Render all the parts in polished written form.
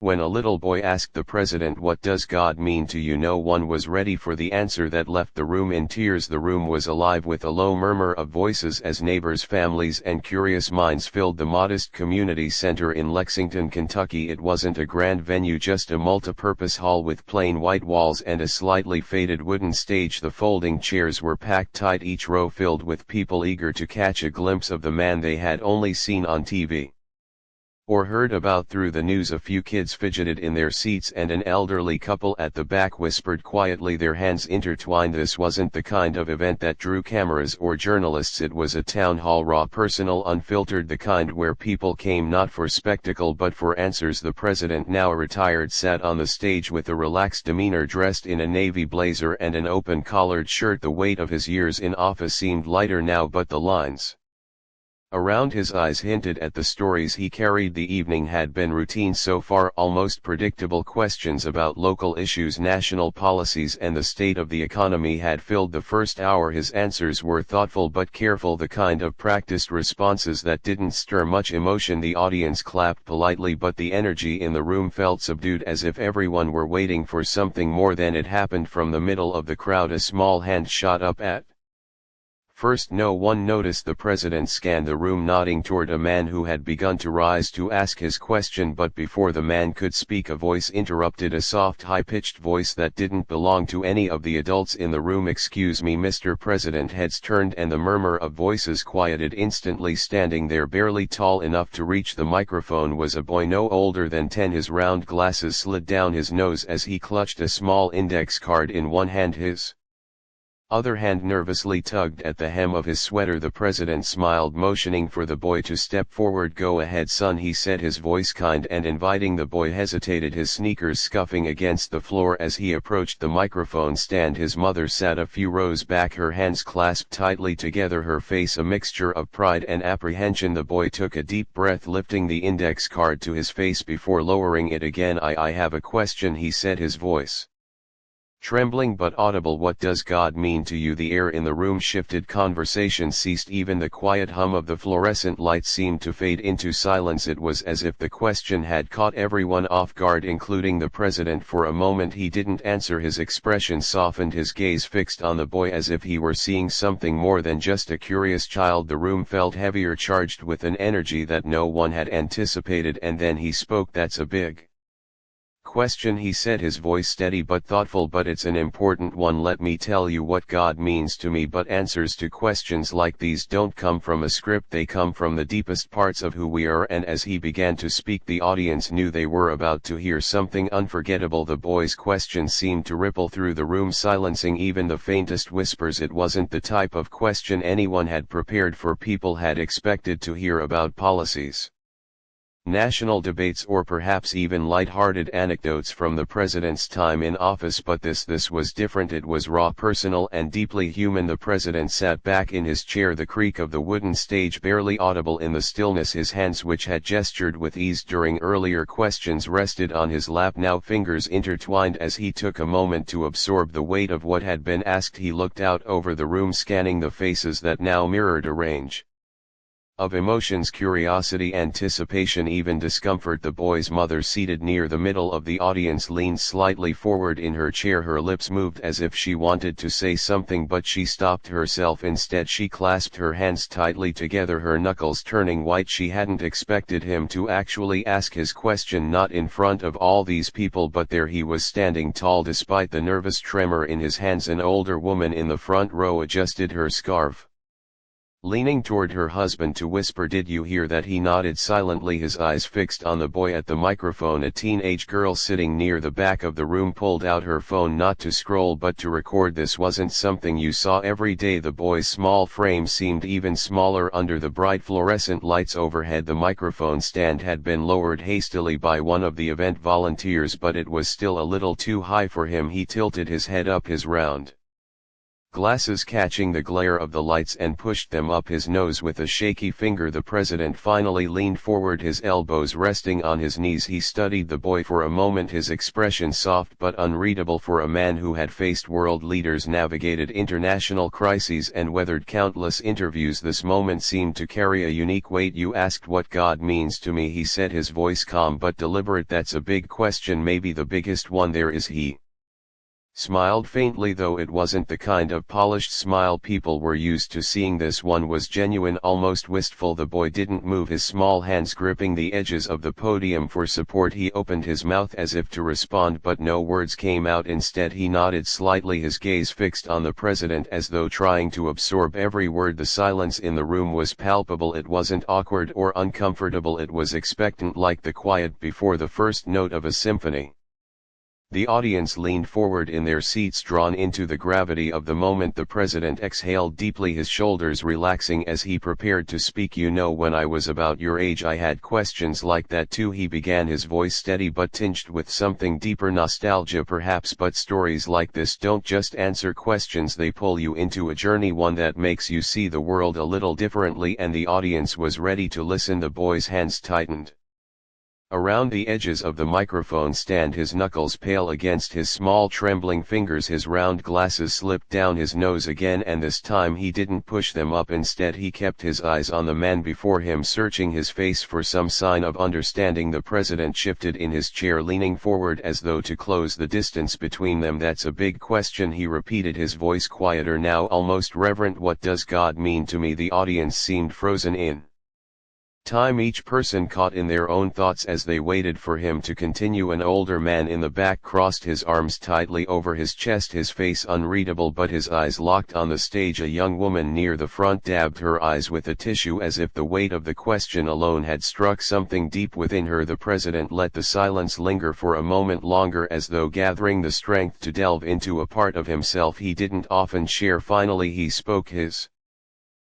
When a little boy asked the president, "What does God mean to you?" no one was ready for the answer that left the room in tears. The room was alive with a low murmur of voices as neighbors, families and curious minds filled the modest community center in Lexington, Kentucky. It wasn't a grand venue, just a multipurpose hall with plain white walls and a slightly faded wooden stage. The folding chairs were packed tight, each row filled with people eager to catch a glimpse of the man they had only seen on TV or heard about through the news. A few kids fidgeted in their seats and an elderly couple at the back whispered quietly, their hands intertwined. This wasn't the kind of event that drew cameras or journalists. It was a town hall, raw, personal, unfiltered, the kind where people came not for spectacle but for answers. The president, now retired, sat on the stage with a relaxed demeanor, dressed in a navy blazer and an open-collared shirt. The weight of his years in office seemed lighter now, but the lines around his eyes hinted at the stories he carried. The evening had been routine so far, almost predictable. Questions about local issues, national policies and the state of the economy had filled the first hour. His answers were thoughtful but careful, the kind of practiced responses that didn't stir much emotion. The audience clapped politely, but the energy in the room felt subdued, as if everyone were waiting for something more. Then it happened. From the middle of the crowd a small hand shot up. At first no one noticed. The president scanned the room, nodding toward a man who had begun to rise to ask his question, but before the man could speak a voice interrupted, a soft, high-pitched voice that didn't belong to any of the adults in the room. "Excuse me, Mr. President." Heads turned and the murmur of voices quieted instantly. Standing there, barely tall enough to reach the microphone, was a boy no older than 10. His round glasses slid down his nose as he clutched a small index card in one hand. His other hand nervously tugged at the hem of his sweater. The president smiled, motioning for the boy to step forward. "Go ahead, son," he said, his voice kind and inviting. The boy hesitated, his sneakers scuffing against the floor as he approached the microphone stand. His mother sat a few rows back, her hands clasped tightly together, her face a mixture of pride and apprehension. The boy took a deep breath, lifting the index card to his face before lowering it again. I have a question," he said, his voice trembling but audible. "What does God mean to you?" The air in the room shifted, conversation ceased, even the quiet hum of the fluorescent lights seemed to fade into silence. It was as if the question had caught everyone off guard, including the president. For a moment he didn't answer, his expression softened, his gaze fixed on the boy as if he were seeing something more than just a curious child. The room felt heavier, charged with an energy that no one had anticipated, and then he spoke. "That's a big question," he said, his voice steady but thoughtful, "but it's an important one. Let me tell you what God means to me. But answers to questions like these don't come from a script, they come from the deepest parts of who we are." And as he began to speak, the audience knew they were about to hear something unforgettable. The boy's question seemed to ripple through the room, silencing even the faintest whispers. It wasn't the type of question anyone had prepared for. People had expected to hear about policies, national debates, or perhaps even light-hearted anecdotes from the president's time in office, but this was different. It was raw, personal and deeply human. The president sat back in his chair, the creak of the wooden stage barely audible in the stillness. His hands, which had gestured with ease during earlier questions, rested on his lap, now fingers intertwined. As he took a moment to absorb the weight of what had been asked, he looked out over the room, scanning the faces that now mirrored a range of emotions: curiosity, anticipation, even discomfort. The boy's mother, seated near the middle of the audience, leaned slightly forward in her chair. Her lips moved as if she wanted to say something, but she stopped herself. Instead, she clasped her hands tightly together, her knuckles turning white. She hadn't expected him to actually ask his question, not in front of all these people, but there he was, standing tall despite the nervous tremor in his hands. An older woman in the front row adjusted her scarf, leaning toward her husband to whisper, "Did you hear that?" He nodded silently, his eyes fixed on the boy at the microphone. A teenage girl sitting near the back of the room pulled out her phone, not to scroll but to record. "This wasn't something you saw every day." The boy's small frame seemed even smaller under the bright fluorescent lights overhead. The microphone stand had been lowered hastily by one of the event volunteers, but it was still a little too high for him. He tilted his head up, his round Glasses catching the glare of the lights and pushed them up his nose with a shaky finger. The president finally leaned forward, his elbows resting on his knees. He studied the boy for a moment, his expression soft but unreadable for a man who had faced world leaders, navigated international crises and weathered countless interviews. This moment seemed to carry a unique weight. "You asked what God means to me," he said, his voice calm but deliberate. "That's a big question, maybe the biggest one there is." He smiled faintly, though it wasn't the kind of polished smile people were used to seeing. This one was genuine, almost wistful. The boy didn't move, his small hands gripping the edges of the podium for support. He opened his mouth as if to respond, but no words came out. Instead he nodded slightly, his gaze fixed on the president as though trying to absorb every word. The silence in the room was palpable. It wasn't awkward or uncomfortable, it was expectant, like the quiet before the first note of a symphony. The audience leaned forward in their seats, drawn into the gravity of the moment. The president exhaled deeply, his shoulders relaxing as he prepared to speak. "You know, when I was about your age I had questions like that too," he began, his voice steady but tinged with something deeper, nostalgia perhaps. "But stories like this don't just answer questions, they pull you into a journey, one that makes you see the world a little differently." And the audience was ready to listen. The boy's hands tightened around the edges of the microphone stand, his knuckles pale against his small trembling fingers. His round glasses slipped down his nose again, and this time he didn't push them up. Instead he kept his eyes on the man before him, searching his face for some sign of understanding. The president shifted in his chair, leaning forward as though to close the distance between them. "That's a big question," he repeated, his voice quieter now, almost reverent. "What does God mean to me?" The audience seemed frozen in time, each person caught in their own thoughts as they waited for him to continue. An older man in the back crossed his arms tightly over his chest, his face unreadable but his eyes locked on the stage. A young woman near the front dabbed her eyes with a tissue as if the weight of the question alone had struck something deep within her. The president let the silence linger for a moment longer, as though gathering the strength to delve into a part of himself he didn't often share. Finally he spoke, his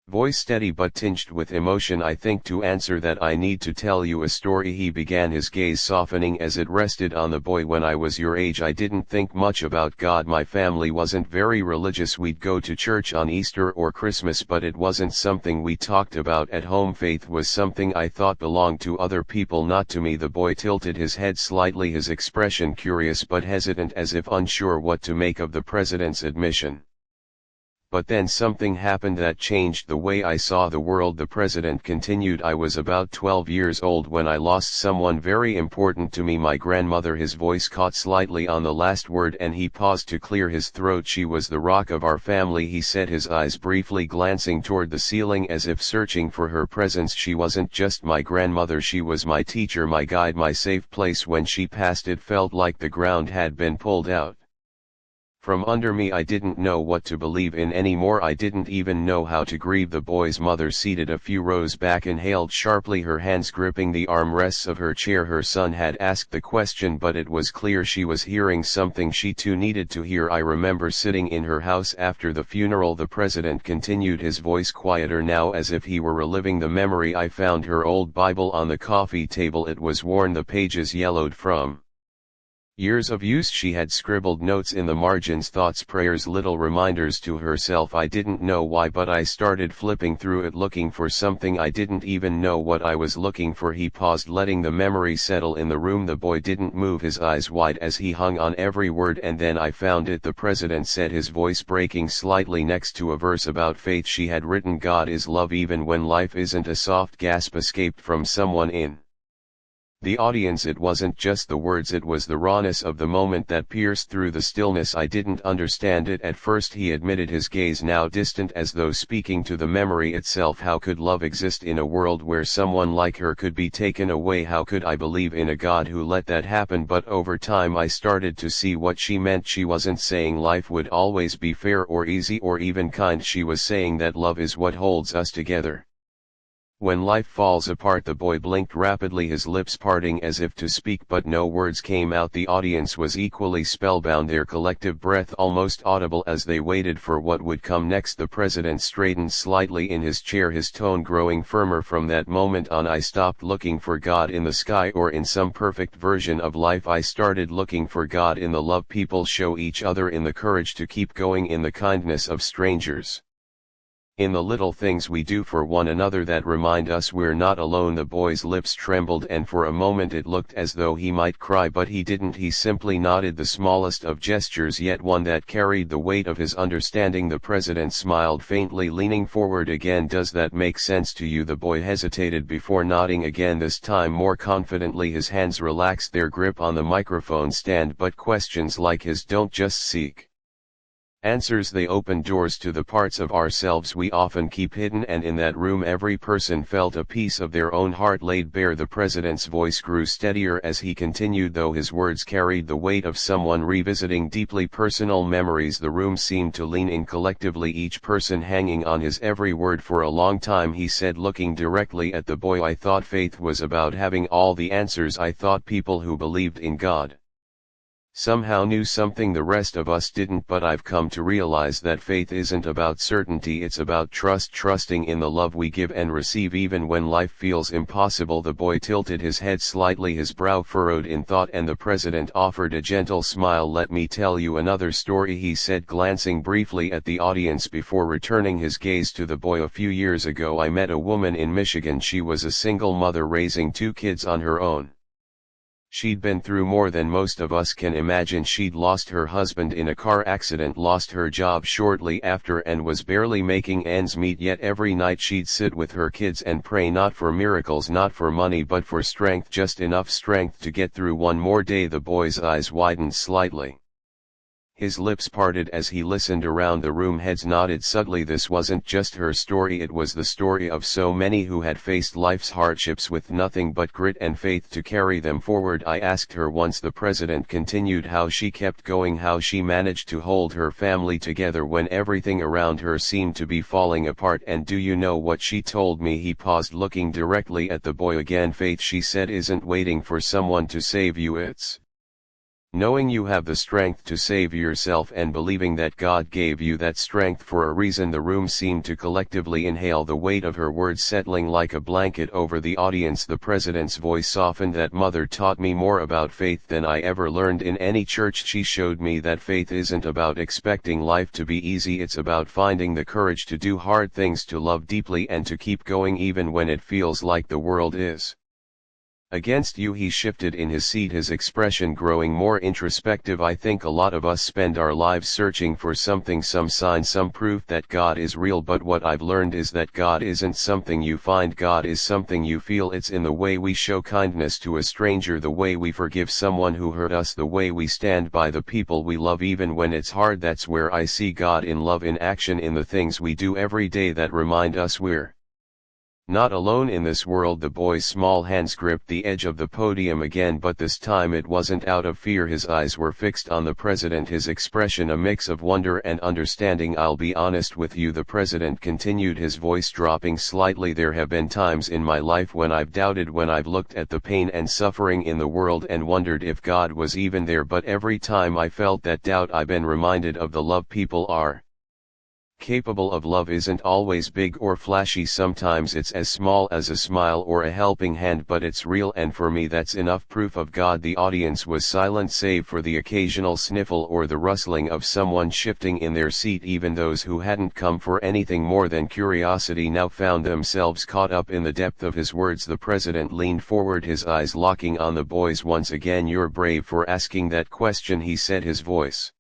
voice steady but tinged with emotion. "I think to answer that I need to tell you a story," he began, his gaze softening as it rested on the boy. "When I was your age I didn't think much about God. My family wasn't very religious. We'd go to church on Easter or Christmas, but it wasn't something we talked about at home. Faith was something I thought belonged to other people, not to me." The boy tilted his head slightly, his expression curious but hesitant, as if unsure what to make of the president's admission. "But then something happened that changed the way I saw the world," the president continued. "I was about 12 years old when I lost someone very important to me, my grandmother." His voice caught slightly on the last word and he paused to clear his throat. "She was the rock of our family," he said, his eyes briefly glancing toward the ceiling as if searching for her presence. "She wasn't just my grandmother, she was my teacher, my guide, my safe place. When she passed it felt like the ground had been pulled out from under me. I didn't know what to believe in anymore. I didn't even know how to grieve." The boy's mother, seated a few rows back, inhaled sharply, her hands gripping the armrests of her chair. Her son had asked the question, but it was clear she was hearing something she too needed to hear. "I remember sitting in her house after the funeral," the president continued, his voice quieter now as if he were reliving the memory. "I found her old Bible on the coffee table. It was worn, the pages yellowed from years of use. She had scribbled notes in the margins, thoughts, prayers, little reminders to herself. I didn't know why, but I started flipping through it looking for something. I didn't even know what I was looking for." He paused, letting the memory settle in the room. The boy didn't move, his eyes wide as he hung on every word. "And then I found it," the president said, his voice breaking slightly. "Next to a verse about faith she had written, 'God is love even when life isn't.'" A soft gasp escaped from someone in the audience. It wasn't just the words, it was the rawness of the moment that pierced through the stillness. "I didn't understand it at first," he admitted, his gaze now distant as though speaking to the memory itself. "How could love exist in a world where someone like her could be taken away? How could I believe in a God who let that happen? But over time I started to see what she meant. She wasn't saying life would always be fair or easy or even kind. She was saying that love is what holds us together. When life falls apart, the boy blinked rapidly, his lips parting as if to speak, but no words came out. The audience was equally spellbound, their collective breath almost audible as they waited for what would come next. The president straightened slightly in his chair, his tone growing firmer. From that moment on, I stopped looking for God in the sky or in some perfect version of life. I started looking for God in the love people show each other, in the courage to keep going, in the kindness of strangers, in the little things we do for one another that remind us we're not alone. The boy's lips trembled, and for a moment it looked as though he might cry, but he didn't. He simply nodded, the smallest of gestures, yet one that carried the weight of his understanding. The president smiled faintly, leaning forward again. Does that make sense to you? The boy hesitated before nodding again, this time more confidently. His hands relaxed their grip on the microphone stand. But questions like his don't just seek answers, they open doors to the parts of ourselves we often keep hidden, and in that room every person felt a piece of their own heart laid bare. The president's voice grew steadier as he continued, though his words carried the weight of someone revisiting deeply personal memories. The room seemed to lean in collectively, each person hanging on his every word. For a long time he said, looking directly at the boy, I thought faith was about having all the answers. I thought people who believed in God somehow knew something the rest of us didn't, but I've come to realize that faith isn't about certainty, it's about trust, trusting in the love we give and receive even when life feels impossible. The boy tilted his head slightly, his brow furrowed in thought, and the president offered a gentle smile. Let me tell you another story, he said, glancing briefly at the audience before returning his gaze to the boy. A few years ago I met a woman in Michigan. She was a single mother raising 2 kids on her own. She'd been through more than most of us can imagine. She'd lost her husband in a car accident, lost her job shortly after, and was barely making ends meet. Yet every night she'd sit with her kids and pray, not for miracles, not for money, but for strength, just enough strength to get through one more day. The boy's eyes widened slightly. His lips parted as he listened around the room. Heads nodded subtly. This wasn't just her story, it was the story of so many who had faced life's hardships with nothing but grit and faith to carry them forward. I asked her once, the president continued, how she kept going, how she managed to hold her family together when everything around her seemed to be falling apart. And do you know what she told me? He paused, looking directly at the boy again. Faith, she said, isn't waiting for someone to save you, it's knowing you have the strength to save yourself and believing that God gave you that strength for a reason. The room seemed to collectively inhale, the weight of her words settling like a blanket over the audience. The president's voice softened. That mother taught me more about faith than I ever learned in any church. She showed me that faith isn't about expecting life to be easy, it's about finding the courage to do hard things, to love deeply, and to keep going even when it feels like the world is against you. He shifted in his seat, his expression growing more introspective. I think a lot of us spend our lives searching for something, some sign, some proof that God is real, but what I've learned is that God isn't something you find, God is something you feel. It's in the way we show kindness to a stranger, the way we forgive someone who hurt us, the way we stand by the people we love even when it's hard. That's where I see God in love, in action, in the things we do every day that remind us we're not alone in this world. The boy's small hands gripped the edge of the podium again, but this time it wasn't out of fear. His eyes were fixed on the president, his expression a mix of wonder and understanding. I'll be honest with you, the president continued, his voice dropping slightly. There have been times in my life when I've doubted, when I've looked at the pain and suffering in the world and wondered if God was even there. But every time I felt that doubt, I've been reminded of the love people are capable of. Love isn't always big or flashy, sometimes it's as small as a smile or a helping hand, but it's real, and for me that's enough proof of God. The audience was silent save for the occasional sniffle or the rustling of someone shifting in their seat. Even those who hadn't come for anything more than curiosity now found themselves caught up in the depth of his words. The president leaned forward, his eyes locking on the boy's once again. You're brave for asking that question, he said, his voice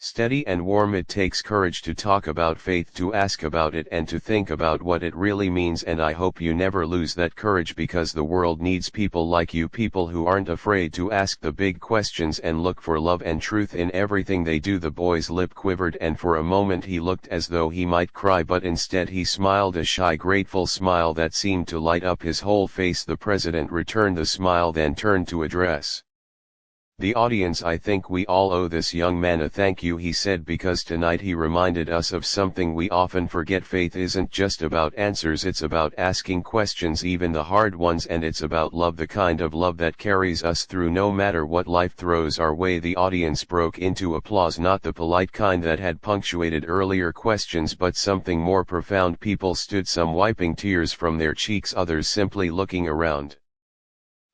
steady and warm. It takes courage to talk about faith, to ask about it, and to think about what it really means, and I hope you never lose that courage, because the world needs people like you, people who aren't afraid to ask the big questions and look for love and truth in everything they do. The boy's lip quivered, and for a moment he looked as though he might cry, but instead he smiled, a shy, grateful smile that seemed to light up his whole face. The president returned the smile, then turned to address The audience, I think we all owe this young man a thank you, he said, because tonight he reminded us of something we often forget. Faith isn't just about answers, it's about asking questions, even the hard ones, and it's about love, the kind of love that carries us through no matter what life throws our way. The audience broke into applause, not the polite kind that had punctuated earlier questions, but something more profound. People stood, some wiping tears from their cheeks, others simply looking around,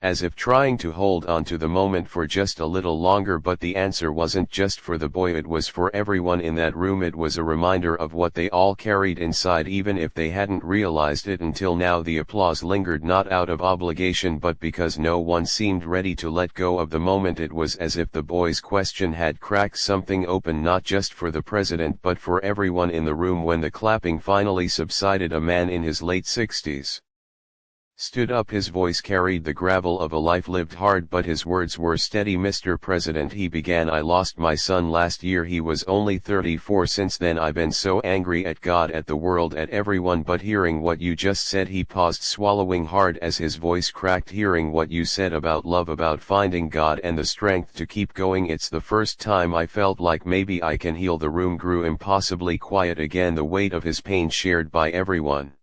as if trying to hold on to the moment for just a little longer. But the answer wasn't just for the boy, it was for everyone in that room. It was a reminder of what they all carried inside, even if they hadn't realized it until now. The applause lingered, not out of obligation, but because no one seemed ready to let go of the moment. It was as if the boy's question had cracked something open, not just for the president but for everyone in the room. When the clapping finally subsided, a man in his late 60s stood up. His voice carried the gravel of a life lived hard, but his words were steady. "Mr. President," he began, "I lost my son last year. He was only 34. Since then I've been so angry at God, at the world, at everyone. But hearing what you just said," he paused, swallowing hard as his voice cracked, "hearing what you said about love, about finding God and the strength to keep going, it's the first time I felt like maybe I can heal." The room grew impossibly quiet again, the weight of his pain shared by everyone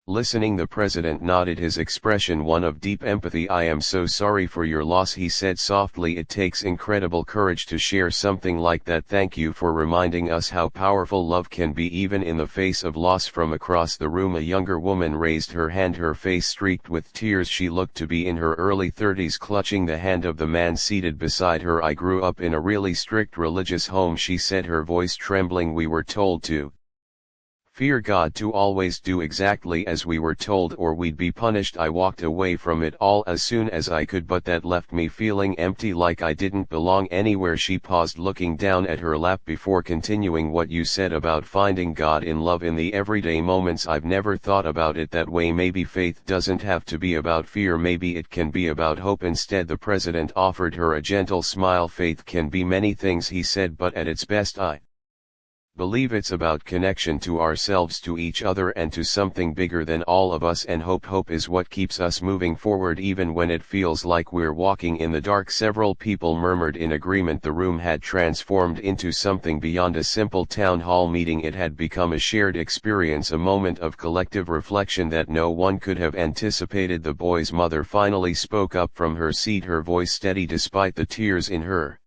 listening. The president nodded, his expression one of deep empathy. "I am so sorry for your loss," he said softly. "It takes incredible courage to share something like that. Thank you for reminding us how powerful love can be, even in the face of loss." From across the room a younger woman raised her hand, her face streaked with tears. She looked to be in her early 30s, clutching the hand of the man seated beside her. "I grew up in a really strict religious home," she said, her voice trembling. "We were told to fear God, to always do exactly as we were told or we'd be punished. I walked away from it all as soon as I could, but that left me feeling empty, like I didn't belong anywhere." She paused, looking down at her lap before continuing, "What you said about finding God in love, in the everyday moments, I've never thought about it that way. Maybe faith doesn't have to be about fear, maybe it can be about hope instead." The president offered her a gentle smile. "Faith can be many things," he said, "but at its best I believe it's about connection to ourselves, to each other, and to something bigger than all of us. And hope is what keeps us moving forward even when it feels like we're walking in the dark." Several people murmured in agreement. The room had transformed into something beyond a simple town hall meeting. It had become a shared experience, a moment of collective reflection that no one could have anticipated. The boy's mother finally spoke up from her seat, her voice steady despite the tears in her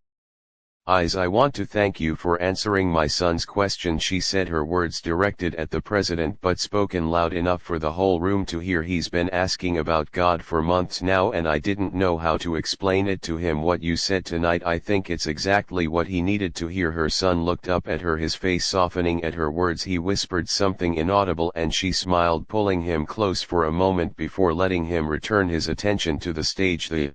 eyes. "I want to thank you for answering my son's question," she said, her words directed at the president but spoken loud enough for the whole room to hear. "He's been asking about God for months now, and I didn't know how to explain it to him. What you said tonight, I think it's exactly what he needed to hear." Her son looked up at her, his face softening at her words. He whispered something inaudible and she smiled, pulling him close for a moment before letting him return his attention to the stage. The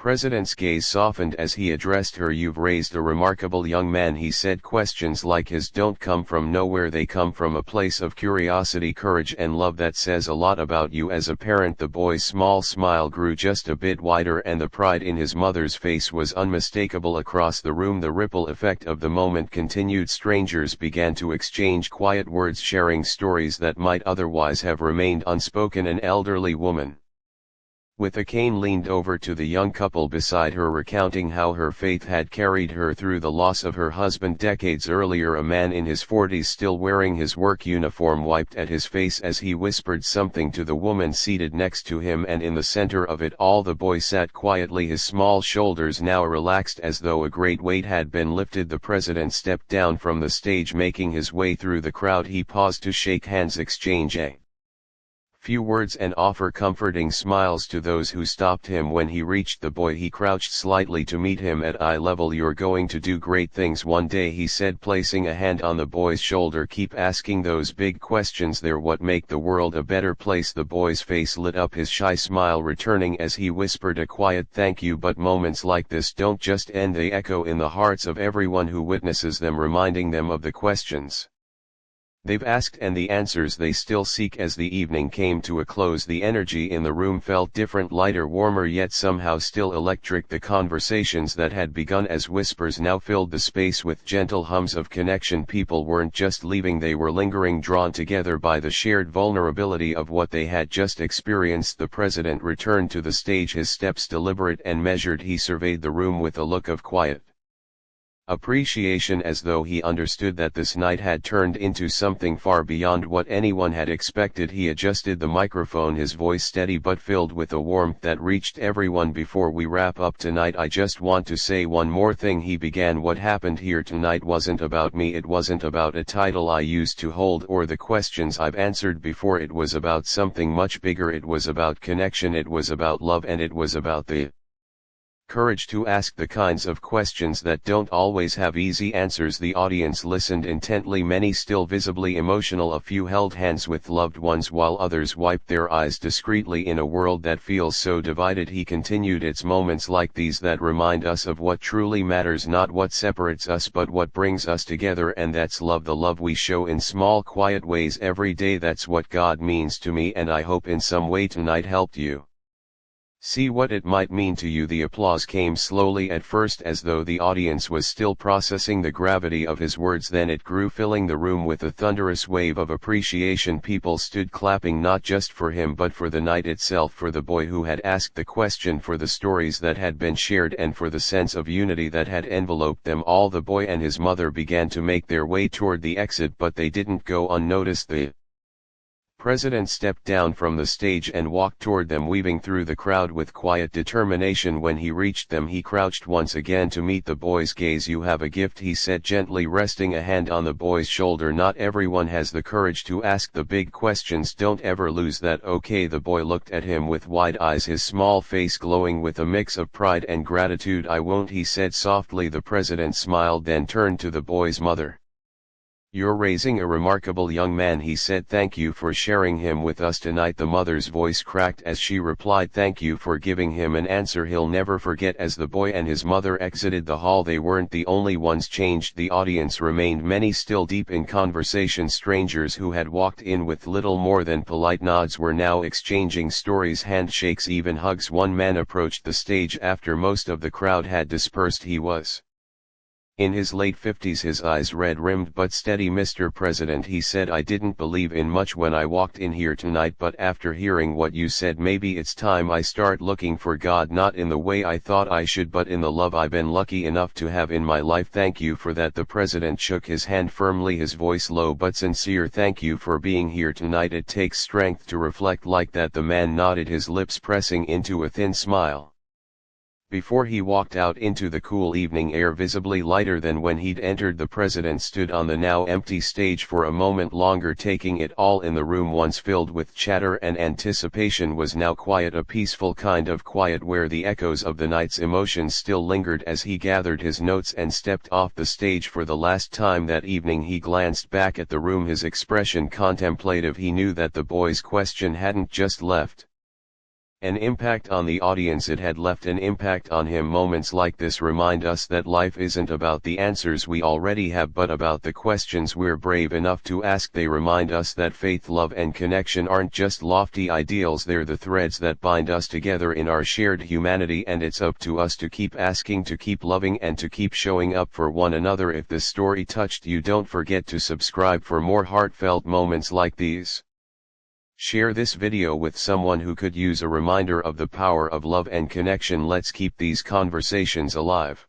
president's gaze softened as he addressed her. "You've raised a remarkable young man," he said. "Questions like his don't come from nowhere, they come from a place of curiosity, courage and love. That says a lot about you as a parent." The boy's small smile grew just a bit wider and the pride in his mother's face was unmistakable. Across the room the ripple effect of the moment continued. Strangers began to exchange quiet words, sharing stories that might otherwise have remained unspoken. An elderly woman with a cane leaned over to the young couple beside her, recounting how her faith had carried her through the loss of her husband decades earlier. A man in his 40s, still wearing his work uniform, wiped at his face as he whispered something to the woman seated next to him, and in the center of it all the boy sat quietly, his small shoulders now relaxed as though a great weight had been lifted. The president stepped down from the stage, making his way through the crowd. He paused to shake hands, exchange a few words and offer comforting smiles to those who stopped him. When he reached the boy he crouched slightly to meet him at eye level. "You're going to do great things one day," he said, placing a hand on the boy's shoulder. "Keep asking those big questions, they're what make the world a better place." The boy's face lit up, his shy smile returning as he whispered a quiet thank you. "But moments like this don't just end, they echo in the hearts of everyone who witnesses them, reminding them of the questions They've asked and the answers they still seek. As the evening came to a close, the energy in the room felt different, lighter, warmer, yet somehow still electric. The conversations that had begun as whispers now filled the space with gentle hums of connection. People weren't just leaving, they were lingering, drawn together by the shared vulnerability of what they had just experienced. The president returned to the stage, his steps deliberate and measured. He surveyed the room with a look of quiet appreciation, as though he understood that this night had turned into something far beyond what anyone had expected. He adjusted the microphone, his voice steady but filled with a warmth that reached everyone. Before we wrap up tonight, I just want to say one more thing, he began. What happened here tonight wasn't about me, it wasn't about a title I used to hold or the questions I've answered before. It was about something much bigger. It was about connection, it was about love, and it was about the courage to ask the kinds of questions that don't always have easy answers. The audience listened intently, many still visibly emotional. A few held hands with loved ones while others wiped their eyes discreetly. In a world that feels so divided, he continued, it's moments like these that remind us of what truly matters, not what separates us but what brings us together, and that's love, the love we show in small quiet ways every day. That's what God means to me, and I hope in some way tonight helped you see what it might mean to you. The applause came slowly at first, as though the audience was still processing the gravity of his words. Then it grew, filling the room with a thunderous wave of appreciation. People stood clapping, not just for him but for the night itself, for the boy who had asked the question, for the stories that had been shared, and for the sense of unity that had enveloped them all. The boy and his mother began to make their way toward the exit, but they didn't go unnoticed. The president stepped down from the stage and walked toward them, weaving through the crowd with quiet determination. When he reached them, he crouched once again to meet the boy's gaze. You have a gift, he said gently, resting a hand on the boy's shoulder. Not everyone has the courage to ask the big questions. Don't ever lose that, okay? The boy looked at him with wide eyes, his small face glowing with a mix of pride and gratitude. I won't, he said softly. The president smiled, then turned to the boy's mother. You're raising a remarkable young man, he said. Thank you for sharing him with us tonight. The mother's voice cracked as she replied, thank you for giving him an answer he'll never forget. As the boy and his mother exited the hall, they weren't the only ones changed. The audience remained, many still deep in conversation. Strangers who had walked in with little more than polite nods were now exchanging stories, handshakes, even hugs. One man approached the stage after most of the crowd had dispersed. He was in his late 50s, his eyes red-rimmed but steady. Mr. President, he said, I didn't believe in much when I walked in here tonight, but after hearing what you said, maybe it's time I start looking for God, not in the way I thought I should but in the love I've been lucky enough to have in my life. Thank you for that. The president shook his hand firmly, his voice low but sincere. Thank you for being here tonight. It takes strength to reflect like that. The man nodded, his lips pressing into a thin smile. Before he walked out into the cool evening air, visibly lighter than when he'd entered, the president stood on the now empty stage for a moment longer, taking it all in. The room, once filled with chatter and anticipation, was now quiet, a peaceful kind of quiet where the echoes of the night's emotions still lingered. As he gathered his notes and stepped off the stage for the last time that evening, he glanced back at the room, his expression contemplative. He knew that the boy's question hadn't just left an impact on the audience, it had left an impact on him. Moments like this remind us that life isn't about the answers we already have but about the questions we're brave enough to ask. They remind us that faith, love and connection aren't just lofty ideals, they're the threads that bind us together in our shared humanity, and it's up to us to keep asking, to keep loving and to keep showing up for one another. If this story touched you, don't forget to subscribe for more heartfelt moments like these. Share this video with someone who could use a reminder of the power of love and connection. Let's keep these conversations alive.